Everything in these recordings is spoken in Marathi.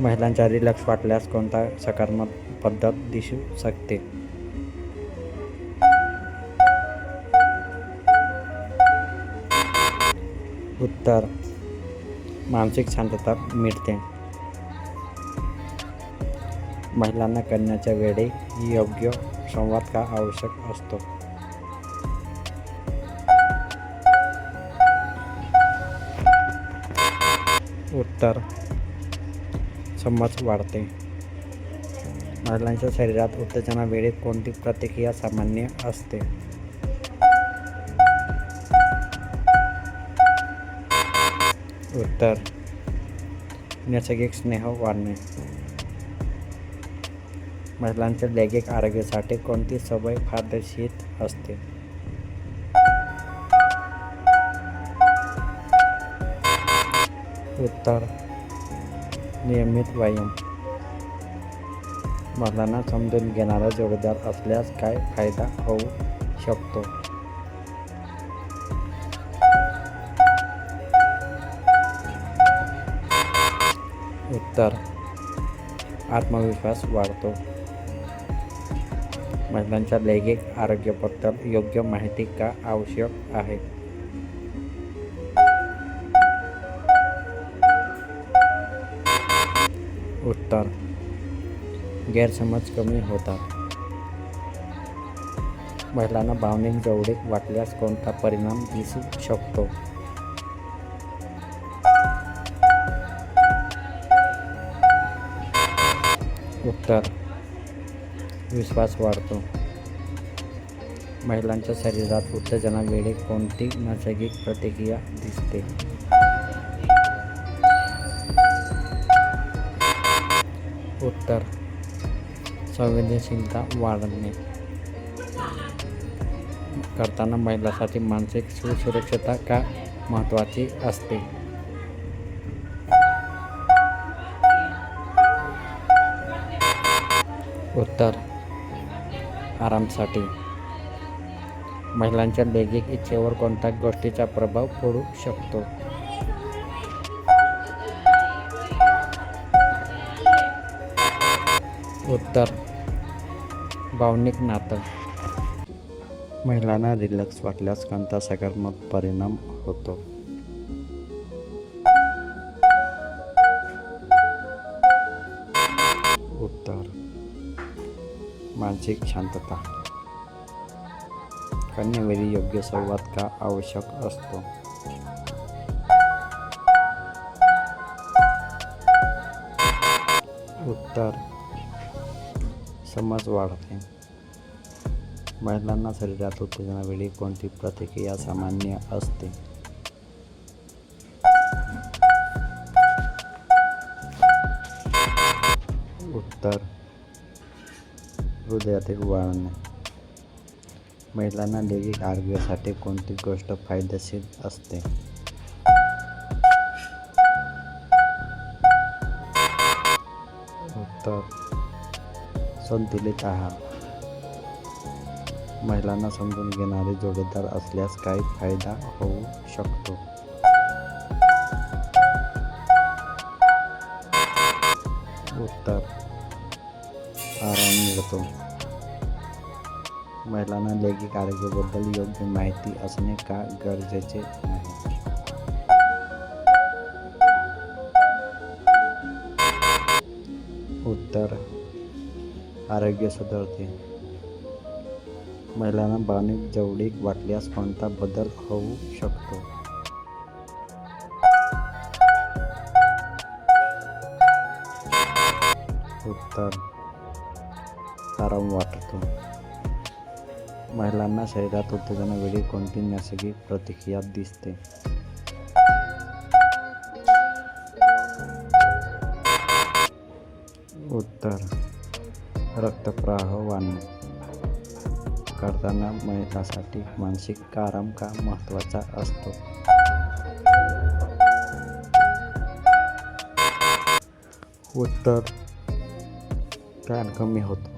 महिलांच्या रिलॅक्स वाटल्यास कोणता सकारात्मक पद्धत दिसू शकते? उत्तर: मानसिक शांतता मिळते. महिलांना करण्याच्या वेळी योग्य संवाद का आवश्यक असतो? उत्तर: समज वाढते. महिलांच्या शरीरात उत्तेजनावेळी कोणती प्रतिक्रिया सामान्य असते? उत्तर: नैसर्गिक स्नेह वाढणे. महिलांच्या लैंगिक आरोग्यासाठी कोणती सवय फायदेशीर असते? उत्तर: नियमित व्यायाम. महिलांना समजून घेणारा जोडीदार असल्यास काय फायदा होऊ शकतो? उत्तर: आत्मविश्वास वाढतो. महिलांच्या लैंगिक आरोग्याबद्दल योग्य माहिती का आवश्यक आहे? उत्तर: गैरसमज कमी होतात. महिलांना भावनिक जवळीक वाटल्यास कोणता परिणाम दिसू शकतो? उत्तर: विश्वास वाढतो. महिलांच्या शरीरात उत्तेजनावेळी कोणती नैसर्गिक प्रतिक्रिया दिसते? उत्तर: संवेदनशीलता वाढणे. करताना महिलांसाठी मानसिक सुरक्षितता का महत्त्वाची असते? उत्तर: आरामासाठी. महिलांच्या लैंगिक इच्छेवर कोणत्या गोष्टीचा प्रभाव पडू शकतो? उत्तर: भावनिक नातं. महिलांना रिलॅक्स वाटल्यास कोणता सकारात्मक परिणाम होतो? उत्तर: मानसिक शांतता. करण्यावेळी योग्य संवाद का आवश्यक असतो? उत्तर: समज वाढते. महिलांना शरीरात उत्तेजनावेळी कोणती प्रतिक्रिया सामान्य असते? उत्तर: हृदयातील वाढणे. महिलांना लैंगिक आरोग्यासाठी कोणती गोष्ट फायदेशीर असते? उत्तर: संतुलित आहार. महिलांना समजून घेणारे जोडीदार असल्यास काय फायदा होऊ शकतो? उत्तर: आराम मिळतो. महिलांना लैंगिक आरोग्याबद्दल योग्य माहिती असणे का गरजेचे आहे? उत्तर: आरोग्य सुधारते. महिलांना भावनिक जवळीक वाटल्यास कोणता बदल होऊ शकतो? उत्तर: आराम वाटतो. महिलांना शरीरात उत्तेजनावेळी कोणती नैसर्गिक प्रतिक्रिया दिसते? उत्तर: रक्तप्रवाह वाढणे. करताना महिलांसाठी मानसिक आराम का महत्त्वाचा असतो? उत्तर: ताण कमी होतो.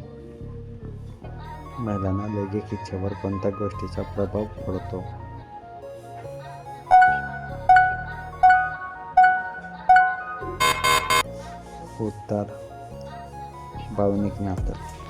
महिलांना लैंगिक इच्छेवर कोणत्या गोष्टीचा प्रभाव पडतो? उत्तर भावनिक नातं.